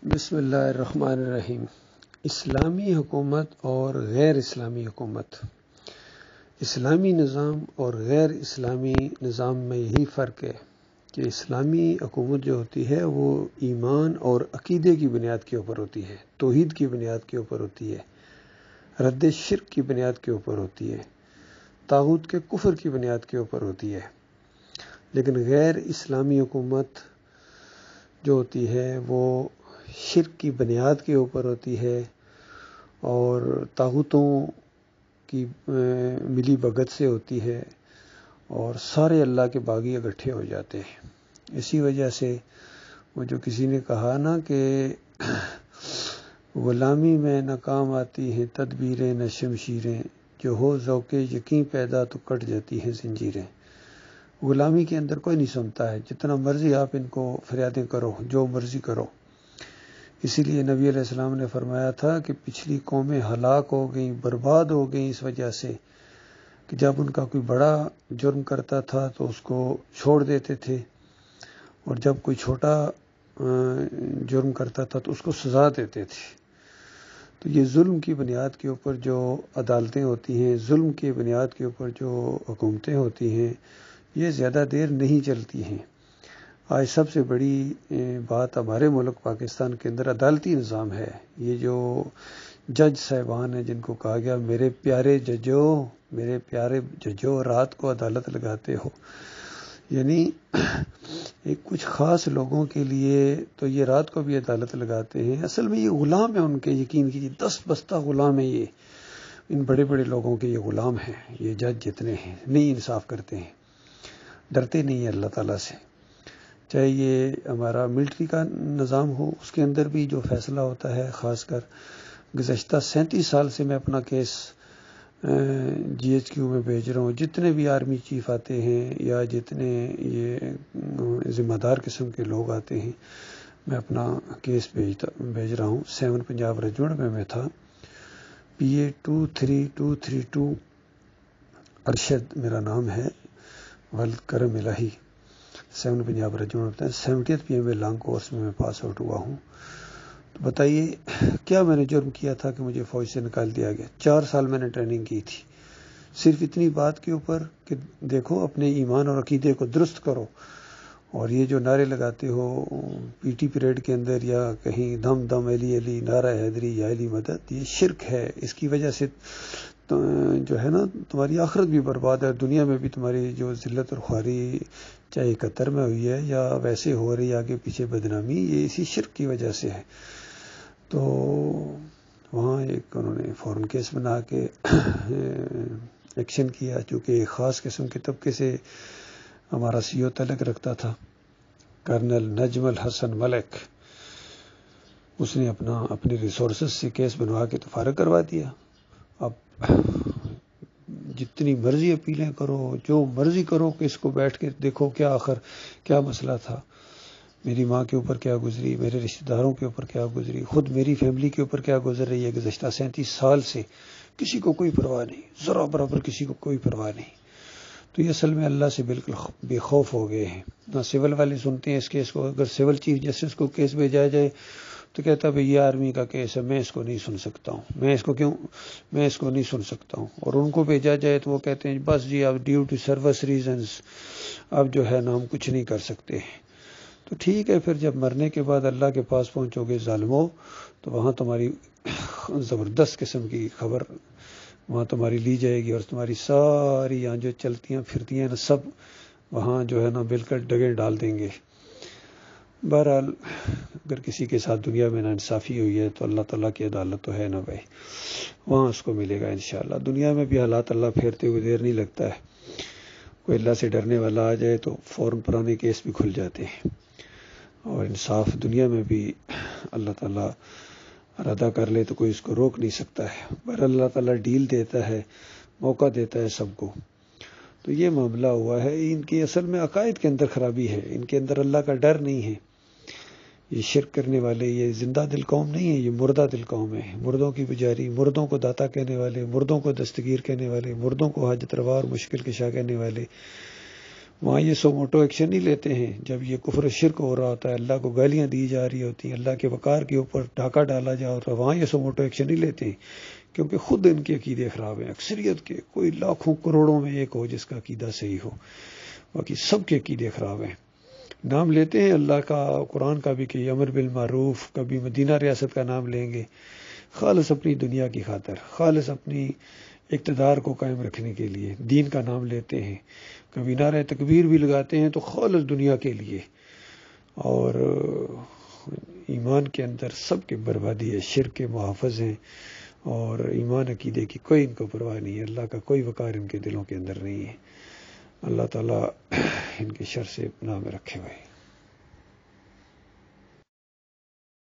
بسم اللہ الرحمن الرحیم۔ اسلامی حکومت اور غیر اسلامی حکومت۔ اسلامی نظام اور غیر اسلامی نظام میں یہی فرق ہے کہ اسلامی حکومت جو ہوتی ہے وہ ایمان اور عقیدے کی بنیاد کے اوپر ہوتی ہے، توحید کی بنیاد کے اوپر ہوتی ہے، رد شرک کی بنیاد کے اوپر ہوتی ہے، طاغوت کے کفر کی بنیاد کے اوپر ہوتی ہے۔ لیکن غیر اسلامی حکومت جو ہوتی ہے وہ شرک کی بنیاد کے اوپر ہوتی ہے اور طاغوتوں کی ملی بھگت سے ہوتی ہے اور سارے اللہ کے باغی اکٹھے ہو جاتے ہیں۔ اسی وجہ سے وہ جو کسی نے کہا نا کہ غلامی میں ناکام آتی ہیں تدبیریں نہ شمشیریں، جو ہو ذوق یقین پیدا تو کٹ جاتی ہیں زنجیریں۔ غلامی کے اندر کوئی نہیں سنتا ہے، جتنا مرضی آپ ان کو فریادیں کرو، جو مرضی کرو۔ اسی لیے نبی علیہ السلام نے فرمایا تھا کہ پچھلی قومیں ہلاک ہو گئیں، برباد ہو گئیں اس وجہ سے کہ جب ان کا کوئی بڑا جرم کرتا تھا تو اس کو چھوڑ دیتے تھے، اور جب کوئی چھوٹا جرم کرتا تھا تو اس کو سزا دیتے تھے۔ تو یہ ظلم کی بنیاد کے اوپر جو عدالتیں ہوتی ہیں، ظلم کی بنیاد کے اوپر جو حکومتیں ہوتی ہیں، یہ زیادہ دیر نہیں چلتی ہیں۔ آج سب سے بڑی بات ہمارے ملک پاکستان کے اندر عدالتی نظام ہے۔ یہ جو جج صاحبان ہیں جن کو کہا گیا میرے پیارے ججو رات کو عدالت لگاتے ہو، یعنی ایک کچھ خاص لوگوں کے لیے تو یہ رات کو بھی عدالت لگاتے ہیں، اصل میں یہ غلام ہیں ان کے، یقین کیجیے 10 بستہ غلام ہیں یہ، ان بڑے بڑے لوگوں کے یہ غلام ہیں۔ یہ جج جتنے ہیں نہیں انصاف کرتے ہیں، ڈرتے نہیں ہیں اللہ تعالیٰ سے۔ چاہے یہ ہمارا ملٹری کا نظام ہو، اس کے اندر بھی جو فیصلہ ہوتا ہے، خاص کر گزشتہ 37 سال سے میں اپنا کیس GHQ میں بھیج رہا ہوں، جتنے بھی آرمی چیف آتے ہیں یا جتنے یہ ذمہ دار قسم کے لوگ آتے ہیں، میں اپنا کیس بھیج رہا ہوں۔ 7 پنجاب ریجمنٹ میں تھا، PA 23232 ارشد میرا نام ہے، ولد کرم الہی، 7 پنجاب ریجمنٹ میں 70th PMA لانگ کورس میں پاس آؤٹ ہوا ہوں۔ تو بتائیے کیا میں نے جرم کیا تھا کہ مجھے فوج سے نکال دیا گیا؟ 4 سال میں نے ٹریننگ کی تھی، صرف اتنی بات کے اوپر کہ دیکھو اپنے ایمان اور عقیدے کو درست کرو، اور یہ جو نعرے لگاتے ہو PT پریڈ کے اندر یا کہیں دم دم علی علی، نعرہ حیدری یا علی مدد، یہ شرک ہے۔ اس کی وجہ سے جو ہے نا تمہاری آخرت بھی برباد ہے، دنیا میں بھی تمہاری جو ذلت اور خواری چاہے 71 میں ہوئی ہے یا ویسے ہو رہی آگے پیچھے بدنامی، یہ اسی شرک کی وجہ سے ہے۔ تو وہاں ایک انہوں نے فوراً کیس بنا کے ایکشن کیا، چونکہ ایک خاص قسم کے طبقے سے ہمارا CO تعلق رکھتا تھا، کرنل نجم الحسن ملک، اس نے اپنی ریسورسز سے کیس بنوا کے تو فارغ کروا دیا۔ اب جتنی مرضی اپیلیں کرو، جو مرضی کرو کہ اس کو بیٹھ کے دیکھو کیا آخر کیا مسئلہ تھا، میری ماں کے اوپر کیا گزری، میرے رشتہ داروں کے اوپر کیا گزری، خود میری فیملی کے اوپر کیا گزر رہی ہے گزشتہ 37 سال سے، کسی کو کوئی پرواہ نہیں، ذرا برابر کسی کو کوئی پرواہ نہیں۔ تو یہ اصل میں اللہ سے بالکل بے خوف ہو گئے ہیں۔ نہ سول والے سنتے ہیں اس کیس کو، اگر سول چیف جسٹس کو کیس بھیجا جائے تو کہتا ہے یہ آرمی کا کیس ہے، میں اس کو نہیں سن سکتا ہوں، میں اس کو نہیں سن سکتا ہوں، اور ان کو بھیجا جائے تو وہ کہتے ہیں بس جی اب ڈیو ٹو سروس ریزنز اب جو ہے نا ہم کچھ نہیں کر سکتے۔ تو ٹھیک ہے، پھر جب مرنے کے بعد اللہ کے پاس پہنچو گے ظالمو، تو وہاں تمہاری زبردست قسم کی خبر وہاں تمہاری لی جائے گی، اور تمہاری ساری یہاں جو چلتی ہیں پھرتی ہیں نا سب وہاں جو ہے نا بالکل ڈگے ڈال دیں گے۔ بہرحال اگر کسی کے ساتھ دنیا میں ناانصافی ہوئی ہے تو اللہ تعالیٰ کی عدالت تو ہے نا بھائی، وہاں اس کو ملے گا انشاءاللہ۔ دنیا میں بھی حالات اللہ پھیرتے ہوئے دیر نہیں لگتا ہے، کوئی اللہ سے ڈرنے والا آ جائے تو فوراً پرانے کیس بھی کھل جاتے ہیں، اور انصاف دنیا میں بھی اللہ تعالیٰ ارادہ کر لے تو کوئی اس کو روک نہیں سکتا ہے۔ پر اللہ تعالیٰ ڈیل دیتا ہے، موقع دیتا ہے سب کو۔ تو یہ معاملہ ہوا ہے، ان کی اصل میں عقائد کے اندر خرابی ہے، ان کے اندر اللہ کا ڈر نہیں ہے۔ یہ شرک کرنے والے یہ زندہ دل قوم نہیں ہے، یہ مردہ دل قوم ہے، مردوں کی پجاری، مردوں کو داتا کہنے والے، مردوں کو دستگیر کہنے والے، مردوں کو حاجت روا اور مشکل کشا کہنے والے، وہاں یہ سو موٹو ایکشن نہیں لیتے ہیں. جب یہ کفر و شرک ہو رہا ہوتا ہے، اللہ کو گالیاں دی جا رہی ہوتی ہیں، اللہ کے وقار کے اوپر ڈھاکہ ڈالا جا رہا ہے، وہاں یہ سو موٹو ایکشن نہیں لیتے ہیں، کیونکہ خود ان کے عقیدے خراب ہیں. اکثریت کے کوئی لاکھوں کروڑوں میں ایک ہو جس کا عقیدہ صحیح ہو، باقی سب کے عقیدے خراب ہیں. نام لیتے ہیں اللہ کا، قرآن کا بھی کہ امر بالمعروف، کبھی مدینہ ریاست کا نام لیں گے خالص اپنی دنیا کی خاطر، خالص اپنی اقتدار کو قائم رکھنے کے لیے دین کا نام لیتے ہیں. کبھی نعرہ تکبیر بھی لگاتے ہیں تو خالص دنیا کے لیے، اور ایمان کے اندر سب کی بربادی ہے. شرک کے محافظ ہیں اور ایمان عقیدے کی کوئی ان کو پرواہ نہیں ہے. اللہ کا کوئی وقار ان کے دلوں کے اندر نہیں ہے. اللہ تعالیٰ ان کے شر سے پناہ میں رکھے ہوئے.